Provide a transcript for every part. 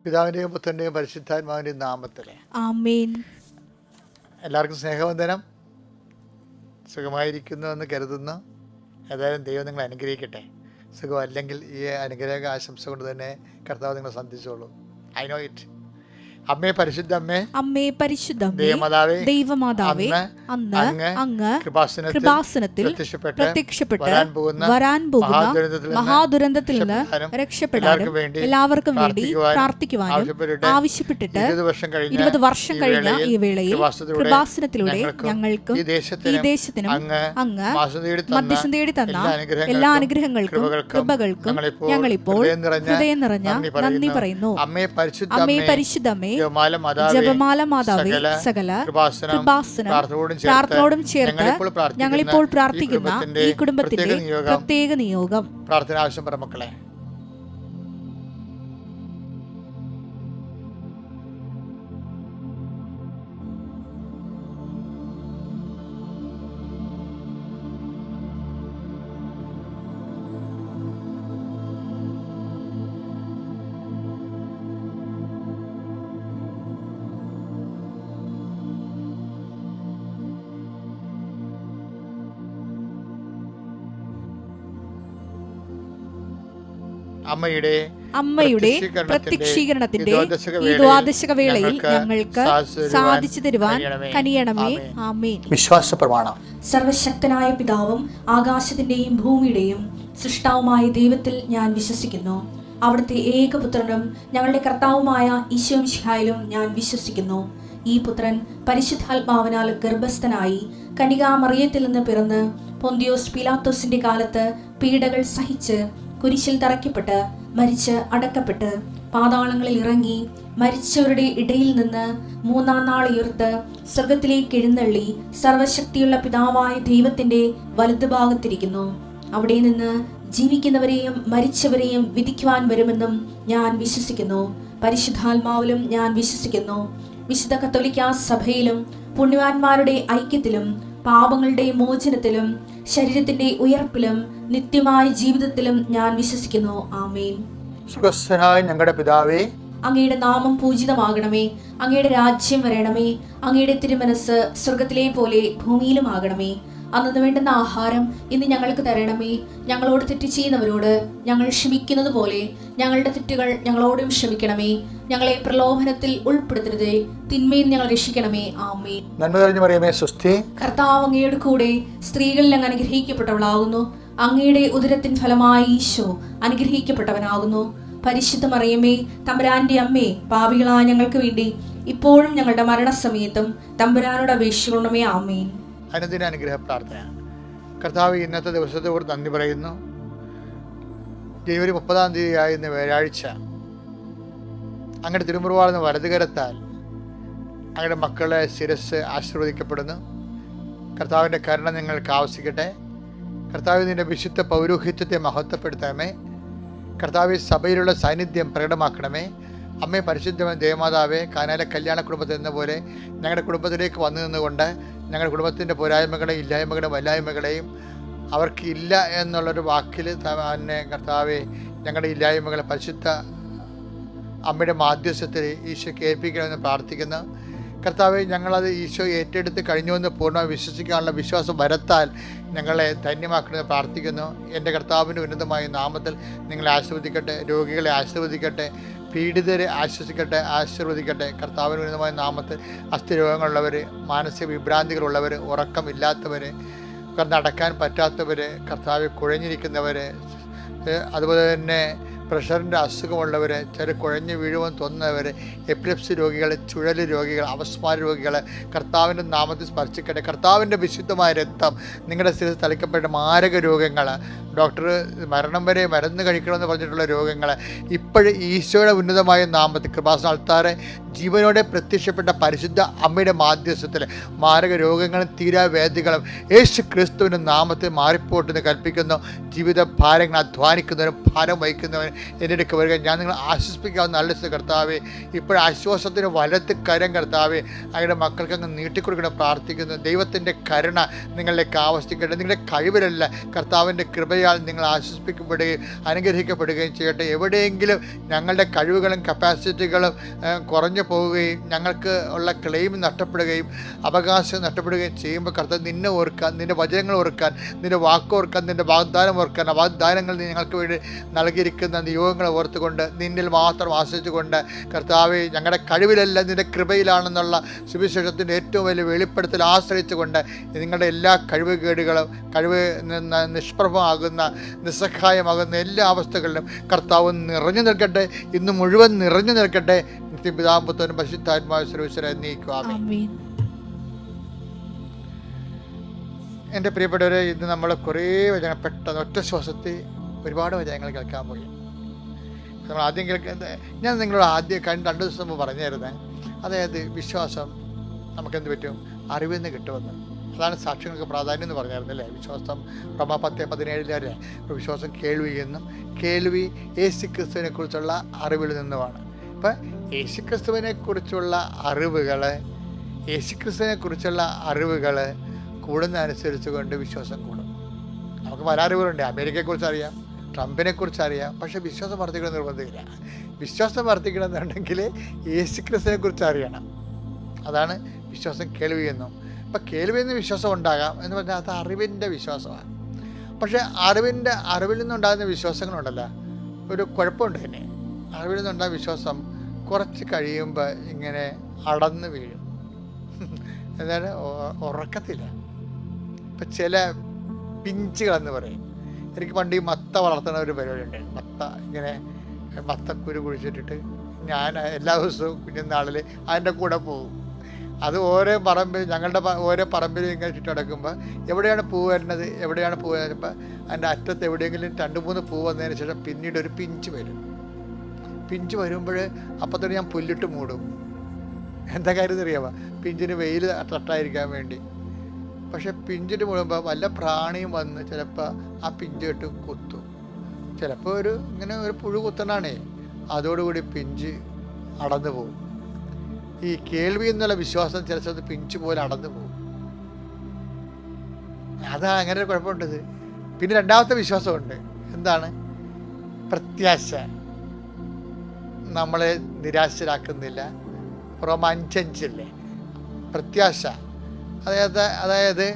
പിതാവിൻ്റെയും പുത്രൻ്റെയും പരിശുദ്ധാത്മാവിൻ്റെയും നാമത്തിൽ ആമേൻ. എല്ലാവർക്കും സ്നേഹവന്ദനം. സുഖമായിരിക്കുന്നു എന്ന് കരുതുന്നു. ഏതായാലും ദൈവം നിങ്ങളെ അനുഗ്രഹിക്കട്ടെ. സുഖമല്ലെങ്കിൽ ഈ അനുഗ്രഹ ആശംസ കൊണ്ട് തന്നെ കർത്താവ് നിങ്ങളെ സന്ധിച്ചോളൂ. I know it. അമ്മേ പരിശുദ്ധ അമ്മേ, അമ്മേ പരിശുദ്ധ ദൈവമാതാവേ, അന്ന് അങ്ങ് കൃപാസനത്തിൽ പ്രത്യക്ഷപ്പെട്ട് വരാൻ പോകുന്ന മഹാദുരന്തത്തിൽ നിന്ന് രക്ഷപ്പെടാനും എല്ലാവർക്കും വേണ്ടി പ്രാർത്ഥിക്കുവാനും ആവശ്യപ്പെട്ടിട്ട് 20 വർഷം കഴിഞ്ഞ ഈ വേളയിൽ കൃപാസനത്തിലൂടെ ഞങ്ങൾക്കും ഈ ദേശത്തിനും അങ്ങ് മധ്യസ്ഥം തേടി തന്ന എല്ലാ അനുഗ്രഹങ്ങൾക്കും കൃപകൾക്കും ഞങ്ങളിപ്പോൾ ഹൃദയം നിറഞ്ഞ നന്ദി പറയുന്നു. അമ്മേ പരിശുദ്ധമ്മേ, ജപമാല മാതാവേ, സകല കൃപാസനം പ്രാർത്ഥനയോടും ചേർത്ത് ഞങ്ങളിപ്പോൾ പ്രാർത്ഥിക്കുന്ന ഈ കുടുംബത്തിന്റെ പ്രത്യേക നിയോഗം. പ്രാർത്ഥന ആവശ്യം പറ മക്കളെ. അമ്മയുടെ പ്രത്യക്ഷീകരണത്തിന്റെ ഈ ദ്വാദശക വേളയിൽ ഞങ്ങൾക്ക് സാധിച്ചു തരുവാൻ കനിയണമേ. ആമേൻ. വിശ്വാസ പ്രമാണം. സർവശക്തനായ പിതാവും ആകാശത്തിന്റെയും ഭൂമിയുടെയും സൃഷ്ടാവുമായ ദൈവത്തിൽ ഞാൻ വിശ്വസിക്കുന്നു. അവിടുത്തെ ഏകപുത്രനും ഞങ്ങളുടെ കർത്താവുമായ ഈശോ മിശിഹായിലും ഞാൻ വിശ്വസിക്കുന്നു. ഈ പുത്രൻ പരിശുദ്ധാത്മാവിനാൽ ഗർഭസ്ഥനായി കന്യകാമറിയത്തിൽ നിന്ന് പിറന്ന് പൊന്തിയോസ് പീലാത്തോസിന്റെ കാലത്ത് പീഡകൾ സഹിച്ച് കുരിശിൽ തറയ്ക്കപ്പെട്ട് മരിച്ച് അടക്കപ്പെട്ട് പാതാളങ്ങളിൽ ഇറങ്ങി മരിച്ചവരുടെ ഇടയിൽ നിന്ന് 3-ാം നാൾ ഉയർത്ത് സ്വർഗത്തിലേക്ക് എഴുന്നള്ളി സർവശക്തിയുള്ള പിതാവായ ദൈവത്തിന്റെ വലതുഭാഗത്തിരിക്കുന്നു. അവിടെ നിന്ന് ജീവിക്കുന്നവരെയും മരിച്ചവരെയും വിധിക്കുവാൻ വരുമെന്നും ഞാൻ വിശ്വസിക്കുന്നു. പരിശുദ്ധാത്മാവിലും ഞാൻ വിശ്വസിക്കുന്നു. വിശുദ്ധ കത്തോലിക്കാ സഭയിലും പുണ്യവാന്മാരുടെ ഐക്യത്തിലും പാപങ്ങളുടെ മോചനത്തിലും ശരീരത്തിന്റെ ഉയർപ്പിലും നിത്യമായ ജീവിതത്തിലും ഞാൻ വിശ്വസിക്കുന്നു. ആമേൻ. സുഖസ്ഥനായ ഞങ്ങളുടെ പിതാവേ, അങ്ങയുടെ നാമം പൂജിതമാകണമേ. അങ്ങയുടെ രാജ്യം വരണമേ. അങ്ങയുടെ തിരുമനസ് സ്വർഗത്തിലെ പോലെ ഭൂമിയിലും ആകണമേ. അന്നു വേണ്ടുന്ന ആഹാരം ഇന്ന് ഞങ്ങൾക്ക് തരണമേ. ഞങ്ങളോട് തെറ്റ് ചെയ്യുന്നവരോട് ഞങ്ങൾ ക്ഷമിക്കുന്നത് പോലെ ഞങ്ങളുടെ തെറ്റുകൾ ഞങ്ങളോടും ക്ഷമിക്കണമേ. ഞങ്ങളെ പ്രലോഭനത്തിൽ ഉൾപ്പെടുത്തരുതേ, തിന്മയിൽ ഞങ്ങൾ രക്ഷിക്കണമേ. ആമേൻ. നന്മ നിറഞ്ഞ മറിയമേ, സ്വസ്തി. കർത്താവ് അങ്ങയുടെ കൂടെ സ്ത്രീകളിൽ അങ്ങ് അനുഗ്രഹിക്കപ്പെട്ടവളാകുന്നു. അങ്ങയുടെ ഉദരത്തിൻ ഫലമായി ഈശോ അനുഗ്രഹിക്കപ്പെട്ടവനാകുന്നു. പരിശുദ്ധ മറിയമേ, തമ്പുരാന്റെ അമ്മേ, പാപികളായ ഞങ്ങൾക്ക് വേണ്ടി ഇപ്പോഴും ഞങ്ങളുടെ മരണസമയത്തും തമ്പുരാനോട് അപേക്ഷിക്കണമേ. ആമേൻ. അനുദിന അനുഗ്രഹ പ്രാർത്ഥന. കർത്താവ്, ഇന്നത്തെ ദിവസത്തോട് നന്ദി പറയുന്നു. ജനുവരി 30-ാം തീയതിയായ ഇന്ന് വ്യാഴാഴ്ച അങ്ങയുടെ തിരുമുറിവാളുന്ന വലതുകരത്താൽ അങ്ങയുടെ മക്കളെ ശിരസ് ആശീർവദിക്കപ്പെടുന്നു. കർത്താവിൻ്റെ കരുണ നിങ്ങൾക്ക് ആവശ്യിക്കട്ടെ. കർത്താവ്, നിന്റെ വിശുദ്ധ പൗരോഹിത്യത്തെ മഹത്വപ്പെടുത്തണമേ. കർത്താവ്, സഭയിലുള്ള സാന്നിധ്യം പ്രകടമാക്കണമേ. അമ്മേ പരിശുദ്ധ ദേവമാതാവേ, കാനായിലെ കല്യാണ കുടുംബത്തിൽ എന്ന പോലെ ഞങ്ങളുടെ കുടുംബത്തിലേക്ക് വന്നു നിന്നുകൊണ്ട് ഞങ്ങളുടെ കുടുംബത്തിൻ്റെ പോരായ്മകളെയും ഇല്ലായ്മകളെയും വല്ലായ്മകളെയും അവർക്ക് ഇല്ല എന്നുള്ളൊരു വാക്കിൽ തന്നെ കർത്താവെ ഞങ്ങളുടെ ഇല്ലായ്മകളെ പരിശുദ്ധ അമ്മയുടെ മാധ്യസ്ഥത്തിൽ ഈശോയ്ക്ക് ഏൽപ്പിക്കണമെന്ന് പ്രാർത്ഥിക്കുന്നു. കർത്താവെ, ഞങ്ങളത് ഈശോ ഏറ്റെടുത്ത് കഴിഞ്ഞുവെന്ന് പൂർണ്ണമായി വിശ്വസിക്കാനുള്ള വിശ്വാസം വരത്താൽ ഞങ്ങളെ ധന്യമാക്കണമെന്ന് പ്രാർത്ഥിക്കുന്നു. എൻ്റെ കർത്താവിൻ്റെ ഉന്നതമായ നാമത്തിൽ നിങ്ങളെ ആശീർവദിക്കട്ടെ. രോഗികളെ ആശീർവദിക്കട്ടെ. പീഡിതരെ ആശീർവദിക്കട്ടെ. കർത്താവിന് ഉന്നതമായ നാമത്തിൽ അസ്ഥിരോഗങ്ങളുള്ളവർ, മാനസിക വിഭ്രാന്തികളുള്ളവർ, ഉറക്കമില്ലാത്തവർ, നടക്കാൻ പറ്റാത്തവർ, കർത്താവ് കുഴഞ്ഞിരിക്കുന്നവർ, അതുപോലെ തന്നെ പ്രഷറിൻ്റെ അസുഖമുള്ളവർ, ചില കുഴഞ്ഞു വീഴുമെന്ന് തോന്നുന്നവർ, എപ്പിലെപ്സി രോഗികൾ, ചുഴലി രോഗികൾ, അപസ്മാര രോഗികൾ കർത്താവിൻ്റെ നാമത്തിൽ സ്പർശിക്കട്ടെ. കർത്താവിൻ്റെ വിശുദ്ധമായ രക്തം നിങ്ങളുടെ സ്ഥിരത്തിൽ തളിക്കപ്പെട്ട മാരക രോഗങ്ങൾ, ഡോക്ടർ മരണം വരെ മരുന്ന് കഴിക്കണമെന്ന് പറഞ്ഞിട്ടുള്ള രോഗങ്ങൾ ഇപ്പോഴും ഈശോയുടെ ഉന്നതമായ നാമത്തിൽ കൃപാസന ആൾത്താരെ ജീവനോടെ പ്രത്യക്ഷപ്പെട്ട പരിശുദ്ധ അമ്മയുടെ മാധ്യസ്ഥത്തിൽ മാരക രോഗങ്ങളും തീരാവേദികളും യേശു ക്രിസ്തുവിൻ്റെ നാമത്തിൽ മാറിപ്പോട്ടെന്ന് കൽപ്പിക്കുന്നു. ജീവിത ഭാരങ്ങൾ അധ്വാനിക്കുന്നവരും ഭാരം വഹിക്കുന്നവരും എൻ്റെ അടുക്ക് വരിക. ഞാൻ നിങ്ങൾ ആശ്വസിപ്പിക്കാവുന്ന നല്ല കർത്താവേ, ഇപ്പോഴും ആശ്വാസത്തിന് വലത്ത് കരം കർത്താവേ അങ്ങയുടെ മക്കൾക്ക് അങ്ങ് നീട്ടിക്കൊടുക്കണം പ്രാർത്ഥിക്കുന്നു. ദൈവത്തിൻ്റെ കരുണ നിങ്ങളിലേക്ക് ആവശ്യിക്കട്ടെ. നിങ്ങളുടെ കഴിവിലല്ല, കർത്താവിൻ്റെ കൃപയാൽ നിങ്ങൾ ആശ്വസിപ്പിക്കപ്പെടുകയും അനുഗ്രഹിക്കപ്പെടുകയും ചെയ്യട്ടെ. എവിടെയെങ്കിലും ഞങ്ങളുടെ കഴിവുകളും കപ്പാസിറ്റികളും കുറഞ്ഞു പോവുകയും ഞങ്ങൾക്ക് ഉള്ള ക്ലെയിം നഷ്ടപ്പെടുകയും അവകാശം നഷ്ടപ്പെടുകയും ചെയ്യുമ്പോൾ കർത്താവ് നിന്നെ ഓർക്കാൻ, നിൻ്റെ വചനങ്ങൾ ഓർക്കാൻ, നിൻ്റെ വാക്ക് ഓർക്കാൻ, നിൻ്റെ വാഗ്ദാനം ഓർക്കാൻ, ആ വാഗ്ദാനങ്ങൾ ഞങ്ങൾക്ക് വേണ്ടി നൽകിയിരിക്കുന്ന നിയോഗങ്ങളെ ഓർത്തുകൊണ്ട് നിന്നിൽ മാത്രം ആശ്രയിച്ചുകൊണ്ട് കർത്താവെ ഞങ്ങളുടെ കഴിവിലല്ല നിൻ്റെ കൃപയിലാണെന്നുള്ള സുവിശേഷത്തിൻ്റെ ഏറ്റവും വലിയ വെളിപ്പെടുത്തൽ ആശ്രയിച്ചുകൊണ്ട് നിങ്ങളുടെ എല്ലാ കഴിവുകേടുകളും നിഷ്പ്രഭമാകുന്ന നിസ്സഹായമാകുന്ന എല്ലാ അവസ്ഥകളിലും കർത്താവ് നിറഞ്ഞു നിൽക്കട്ടെ. ഇന്ന് മുഴുവൻ നിറഞ്ഞു നിൽക്കട്ടെ. പിതാമ്പുത്രനും പരിശുദ്ധാത്മാവ് സർവ്വീശ്വരൻ നീക്കുക. ആമേൻ. എൻ്റെ പ്രിയപ്പെട്ടവരെ, ഇന്ന് നമ്മൾ കുറേ വചനം പെട്ടെന്ന് ഒറ്റ ശ്വാസത്തിൽ ഒരുപാട് വചനങ്ങൾ കേൾക്കാൻ പോയി. നമ്മൾ ആദ്യം ഞാൻ നിങ്ങളോട് ആദ്യം 2 ദിവസം മുമ്പ് പറഞ്ഞായിരുന്നേ, അതായത് വിശ്വാസം നമുക്കെന്ത് പറ്റും, അറിവിന്ന് കിട്ടുമെന്ന്. അതാണ് സാക്ഷ്യങ്ങൾക്ക് പ്രാധാന്യം എന്ന് പറഞ്ഞായിരുന്നല്ലേ. വിശ്വാസം റോമ 10:17 വിശ്വാസം കേൾവി എന്നും, കേൾവി യേശുക്രിസ്തുവിനെ കുറിച്ചുള്ള അറിവിൽ നിന്നുമാണ്. ഇപ്പം യേശുക്രിസ്തുവിനെ കുറിച്ചുള്ള അറിവുകൾ കൂടുന്നതനുസരിച്ച് കൊണ്ട് വിശ്വാസം കൂടും. നമുക്ക് പല അറിവുകളുണ്ട്. അമേരിക്കയെക്കുറിച്ച് അറിയാം, ട്രംപിനെ കുറിച്ച് അറിയാം. പക്ഷേ വിശ്വാസം വർദ്ധിക്കണം നിർബന്ധമില്ല. വിശ്വാസം വർദ്ധിക്കണമെന്നുണ്ടെങ്കിൽ യേശുക്രിസ്തുവിനെ കുറിച്ച് അറിയണം. അതാണ് വിശ്വാസം കേൾവി എന്നും. ഇപ്പം കേൾവി എന്ന് വിശ്വാസം ഉണ്ടാകാം എന്ന് പറഞ്ഞാൽ അത് അറിവിൻ്റെ വിശ്വാസമാണ്. പക്ഷേ അറിവിൽ നിന്നുണ്ടാകുന്ന വിശ്വാസങ്ങളുണ്ടല്ലോ, ഒരു കുഴപ്പമുണ്ട്. തന്നെ അറിവിൽ നിന്നുണ്ടാകുന്ന വിശ്വാസം കുറച്ച് കഴിയുമ്പോൾ ഇങ്ങനെ അടന്ന് വീഴും. എന്താണ്, ഉറക്കത്തില്ല. ഇപ്പം ചില പിഞ്ചുകളെന്ന് പറയും. എനിക്ക് പണ്ട് ഈ മത്ത വളർത്തുന്ന ഒരു പരിപാടിയുണ്ട്. മത്തക്കുരു കുഴിച്ചിട്ടിട്ട് ഞാൻ എല്ലാ ദിവസവും കുഞ്ഞുനാളിൽ അതിൻ്റെ കൂടെ പോകും. അത് ഓരോ പറമ്പിൽ, ഞങ്ങളുടെ ഓരോ പറമ്പിലും ഇങ്ങനെ ചുറ്റടക്കുമ്പോൾ എവിടെയാണ് പൂ വരുന്നത്, വരുമ്പോൾ അതിൻ്റെ അറ്റത്ത് എവിടെയെങ്കിലും 2-3 പൂ വന്നതിന് ശേഷം പിന്നീട് ഒരു പിഞ്ച് വരും. പിഞ്ച് വരുമ്പോൾ അപ്പം തന്നെ ഞാൻ പുല്ലിട്ട് മൂടും. എന്താ കാര്യം അറിയാമോ? പിഞ്ചിന് വെയിൽ തട്ടായിരിക്കാൻ വേണ്ടി. പക്ഷെ പിഞ്ചിട്ട് മൂടുമ്പോൾ വല്ല പ്രാണിയും വന്ന് ചിലപ്പോൾ ആ പിഞ്ച് ഇട്ട് കുത്തും. ചിലപ്പോൾ ഇങ്ങനെ ഒരു പുഴു കുത്തണാണേ, അതോടുകൂടി പിഞ്ച് അടന്നു പോകും. ഈ കേൾവി എന്നുള്ള വിശ്വാസം ചില സ്ഥലത്ത് പിഞ്ച് പോലെ അടന്നു പോകും. അതാ അങ്ങനെ ഒരു കുഴപ്പമുണ്ടത്. പിന്നെ രണ്ടാമത്തെ വിശ്വാസമുണ്ട്. എന്താണ്? പ്രത്യാശ. നമ്മളെ നിരാശരാക്കുന്നില്ല. റോമ 5:5 പ്രത്യാശ. അതായത്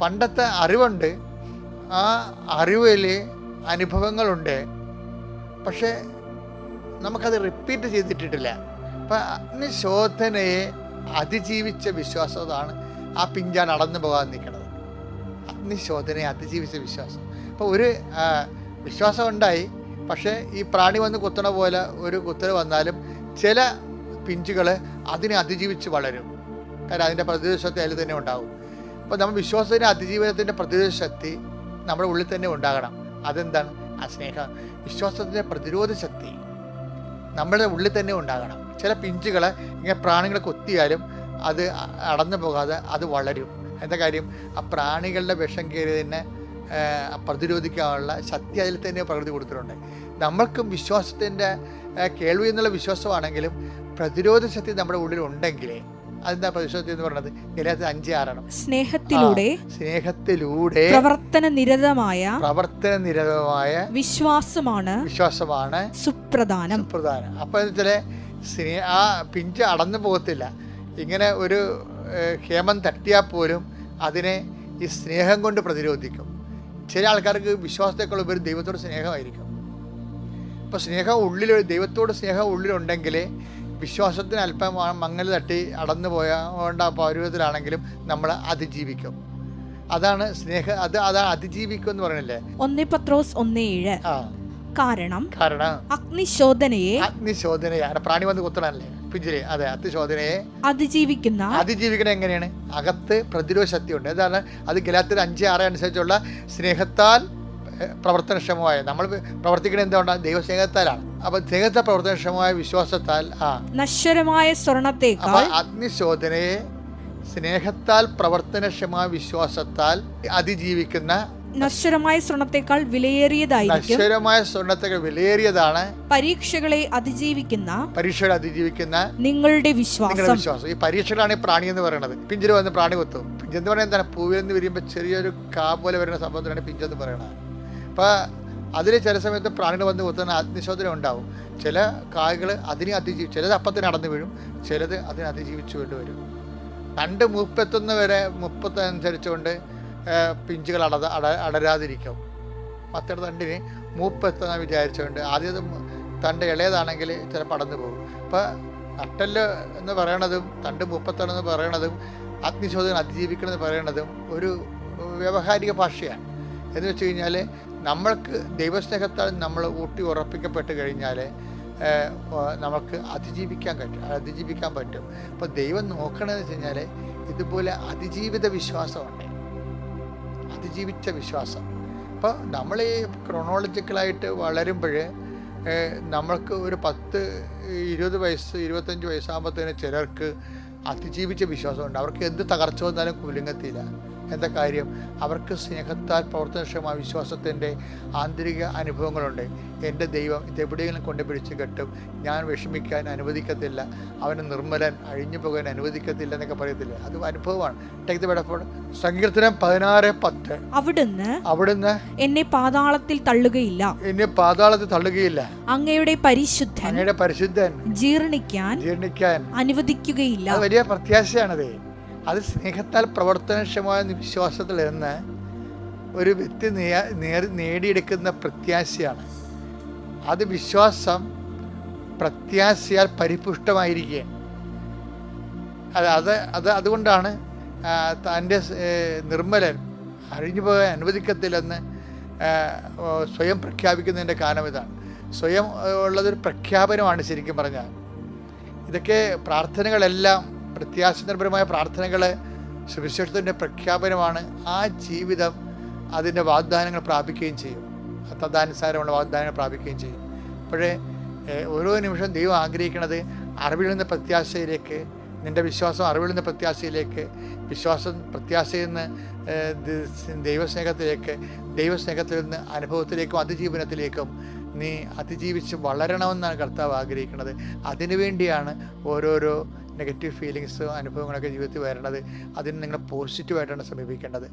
പണ്ടത്തെ അറിവുണ്ട്, ആ അറിവിൽ അനുഭവങ്ങളുണ്ട്, പക്ഷേ നമുക്കത് റിപ്പീറ്റ് ചെയ്തിട്ടിട്ടില്ല. അപ്പം അഗ്നിശോധനയെ അതിജീവിച്ച വിശ്വാസമാണ് ആ പിഞ്ചാൻ അടന്നു പോകാൻ നിൽക്കുന്നത്. അഗ്നിശോധനയെ അതിജീവിച്ച വിശ്വാസം. അപ്പോൾ ഒരു വിശ്വാസം ഉണ്ടായി, പക്ഷേ ഈ പ്രാണി വന്ന് കുത്തണ പോലെ ഒരു കുത്തൽ വന്നാലും ചില പിഞ്ചുകൾ അതിനെ അതിജീവിച്ച് വളരും. കാരണം അതിൻ്റെ പ്രതിരോധ ശക്തി അതിൽ തന്നെ ഉണ്ടാകും. അപ്പോൾ നമ്മൾ വിശ്വാസത്തിൻ്റെ അതിജീവനത്തിൻ്റെ പ്രതിരോധ ശക്തി നമ്മുടെ ഉള്ളിൽ തന്നെ ഉണ്ടാകണം. അതെന്താണ്? ആ സ്നേഹം. വിശ്വാസത്തിൻ്റെ പ്രതിരോധ ശക്തി നമ്മുടെ ഉള്ളിൽ തന്നെ ഉണ്ടാകണം. ചില പിഞ്ചുകൾ ഇങ്ങനെ പ്രാണികളെ കൊത്തിയാലും അത് അടന്നു പോകാതെ അത് വളരും. എന്താ കാര്യം? ആ പ്രാണികളുടെ വിഷം കയറിയതിനെ പ്രതിരോധിക്കാനുള്ള ശക്തി അതിൽ തന്നെ പ്രകൃതി കൊടുത്തിട്ടുണ്ട്. നമ്മൾക്കും വിശ്വാസത്തിൻ്റെ കേൾവി എന്നുള്ള വിശ്വാസമാണെങ്കിലും പ്രതിരോധ ശക്തി നമ്മുടെ ഉള്ളിൽ ഉണ്ടെങ്കിൽ അതെന്താ പ്രതിശക്തി എന്ന് പറയുന്നത്? ഗലാത്യർ 5:6 സ്നേഹത്തിലൂടെ പ്രവർത്തന നിരതമായ വിശ്വാസമാണ് സുപ്രധാനം. അപ്പൊ ആ പിഞ്ച് അടന്നു പോകത്തില്ല. ഇങ്ങനെ ഒരു ഹേമം തട്ടിയാൽ പോലും അതിനെ ഈ സ്നേഹം കൊണ്ട് പ്രതിരോധിക്കും. ചില ആൾക്കാർക്ക് വിശ്വാസത്തെക്കാൾ ഉപരി ദൈവത്തോട് സ്നേഹമായിരിക്കും. അപ്പോൾ ദൈവത്തോട് സ്നേഹം ഉള്ളിലുണ്ടെങ്കിൽ വിശ്വാസത്തിന് അല്പം മങ്ങൽ തട്ടി അടന്നു പോയാൽ ആ പൗരവത്തിലാണെങ്കിലും നമ്മൾ അതിജീവിക്കും. അതാണ് അതാണ് അതിജീവിക്കും എന്ന് പറയണില്ലേ. 1 പത്രോസ് 1:7 കാരണം അഗ്നിശോധനയെ പ്രാണി വന്ന് കുത്തണല്ലേ പിഞ്ചിലെ. അതെ, അഗ്നിശോധനയെ അതിജീവിക്കുന്ന എങ്ങനെയാണ്? അകത്ത് പ്രതിരോധ ശക്തി ഉണ്ട്. അതാണ് അത് ഗലാത്യർ 5:6 അനുസരിച്ചുള്ള സ്നേഹത്താൽ പ്രവർത്തനക്ഷമമായ. നമ്മൾ പ്രവർത്തിക്കുന്നത് എന്തുകൊണ്ടാണ്? ദൈവസ്നേഹത്താലാണ്. അപ്പൊ സ്നേഹത്താൽ പ്രവർത്തനക്ഷമമായ വിശ്വാസത്താൽ നശ്വരമായ സ്വർണത്തേക്കാൾ, അപ്പൊ അഗ്നിശോധനയെ സ്നേഹത്താൽ പ്രവർത്തനക്ഷമമായ വിശ്വാസത്താൽ അതിജീവിക്കുന്ന നശ്വരമായ സ്വർണത്തേക്കാൾ വിലയേറിയതായിരിക്കും. നശ്വരമായ സ്വർണത്തേക്കാൾ വിലയേറിയതാണ് പരീക്ഷകളെ അതിജീവിക്കുന്ന നിങ്ങളുടെ നിങ്ങളുടെ വിശ്വാസം. ഈ പരീക്ഷകളാണ് ഈ പ്രാണി എന്ന് പറയുന്നത്. പിഞ്ചിൽ വന്ന് പ്രാണി കൊത്തും. പിഞ്ചെന്ന് പറയുന്നത് എന്താണ്? പൂവിൽ നിന്ന് വിരിയുമ്പോൾ ചെറിയൊരു കാ പോലെ വരുന്ന സംഭവത്തിനാണ് പിഞ്ചെന്ന് പറയുന്നത്. അപ്പോൾ അതിൽ ചില സമയത്ത് പ്രാണികൾ വന്ന് കൊത്തുന്ന അഗ്നിശോധന ഉണ്ടാവും. ചില കായകൾ അതിനെ ചിലത് അപ്പത്തിന് അടന്നു വീഴും, ചിലത് അതിനെ അതിജീവിച്ചു കൊണ്ടുവരും. തണ്ട് മൂപ്പെത്തുന്ന വരെ മുപ്പത്തനുസരിച്ചുകൊണ്ട് പിഞ്ചുകൾ അടരാതിരിക്കും. മറ്റൊരു തണ്ടിന് മൂപ്പെത്തുന്ന വിചാരിച്ചുകൊണ്ട് ആദ്യം തണ്ട് ഇളയതാണെങ്കിൽ ചിലപ്പോൾ അടന്നു പോകും. അപ്പോൾ നട്ടല് എന്ന് പറയണതും തണ്ട് മൂപ്പത്തെന്ന് പറയണതും അഗ്നിശോധന അതിജീവിക്കണമെന്ന് പറയണതും ഒരു വ്യാവഹാരിക ഭാഷയാണ്. എന്ന് വെച്ച് കഴിഞ്ഞാൽ നമ്മൾക്ക് ദൈവസ്നേഹത്താൽ നമ്മൾ ഊട്ടി ഉറപ്പിക്കപ്പെട്ട് കഴിഞ്ഞാൽ നമുക്ക് അതിജീവിക്കാൻ പറ്റും. അപ്പോൾ ദൈവം നോക്കണമെന്ന് വെച്ച് കഴിഞ്ഞാൽ ഇതുപോലെ അതിജീവിത വിശ്വാസമുണ്ട്, അതിജീവിച്ച വിശ്വാസം. അപ്പോൾ നമ്മൾ ഈ ക്രോണോളജിക്കലായിട്ട് വളരുമ്പോൾ നമ്മൾക്ക് ഒരു 10-20 വയസ്സ് 25 വയസ്സാകുമ്പോഴത്തേന് ചിലർക്ക് അതിജീവിച്ച വിശ്വാസമുണ്ട്. അവർക്ക് എന്ത് തകർച്ച വന്നാലും കുലുങ്ങത്തില്ല. എന്താ കാര്യം? അവർക്ക് സ്നേഹത്താൽ പ്രവർത്തനക്ഷമമായ വിശ്വാസത്തിൻ്റെ ആന്തരിക അനുഭവങ്ങളുണ്ട്. എൻ്റെ ദൈവം ഇതെവിടെയെങ്കിലും കൊണ്ടുപിടിച്ച് കെട്ടും, ഞാൻ വിഷമിക്കാൻ അനുവദിക്കത്തില്ല, അവന് നിർമ്മലൻ അഴിഞ്ഞു പോകാൻ അനുവദിക്കത്തില്ല എന്നൊക്കെ പറയത്തില്ല. അത് അനുഭവമാണ്. Take the bed. സങ്കീർത്തനം 16:10 അവിടുന്ന് എന്നെ പാതാളത്തിൽ തള്ളുകയില്ല, അങ്ങയുടെ പരിശുദ്ധൻ ജീർണിക്കാൻ അനുവദിക്കുകയില്ല. വലിയ പ്രത്യാശയാണത്. അത് സ്നേഹത്താൽ പ്രവർത്തനക്ഷമമായ വിശ്വാസത്തിൽ നിന്ന് ഒരു വ്യക്തി നേടിയെടുക്കുന്ന പ്രത്യാശയാണ്. അത് വിശ്വാസം പ്രത്യാശയാൽ പരിപുഷ്ടമായിരിക്കുകയാണ്. അതുകൊണ്ടാണ് തൻ്റെ നിർമ്മലൻ അഴിഞ്ഞു പോകാൻ അനുവദിക്കത്തില്ലെന്ന് സ്വയം പ്രഖ്യാപിക്കുന്നതിൻ്റെ കാരണം ഇതാണ്. സ്വയം ഉള്ളതൊരു പ്രഖ്യാപനമാണ് ശരിക്കും പറഞ്ഞാൽ. ഇതൊക്കെ പ്രാർത്ഥനകളെല്ലാം പ്രത്യാശനിർഭരമായ പ്രാർത്ഥനകൾ സുവിശേഷത്തിൻ്റെ പ്രഖ്യാപനമാണ്. ആ ജീവിതം അതിൻ്റെ വാഗ്ദാനങ്ങൾ പ്രാപിക്കുകയും ചെയ്യും, തദാനുസാരമുള്ള വാഗ്ദാനങ്ങൾ പ്രാപിക്കുകയും ചെയ്യും. അപ്പോഴേ ഓരോ നിമിഷം ദൈവം ആഗ്രഹിക്കുന്നത് അറിവിൽ നിന്ന് പ്രത്യാശയിലേക്ക്, നിൻ്റെ വിശ്വാസം അറിവിൽ നിന്ന് പ്രത്യാശയിലേക്ക്, പ്രത്യാശയിൽ നിന്ന് ദൈവസ്നേഹത്തിൽ നിന്ന് അനുഭവത്തിലേക്കും അതിജീവനത്തിലേക്കും നീ അതിജീവിച്ച് വളരണമെന്നാണ് കർത്താവ് ആഗ്രഹിക്കുന്നത്. അതിനുവേണ്ടിയാണ് ഓരോരോ നെഗറ്റീവ് ഫീലിങ്സും അനുഭവങ്ങളൊക്കെ ജീവിതത്തിൽ വരണത്. അതിന് നിങ്ങൾ പോസിറ്റീവായിട്ടാണ് സമീപിക്കേണ്ടത്.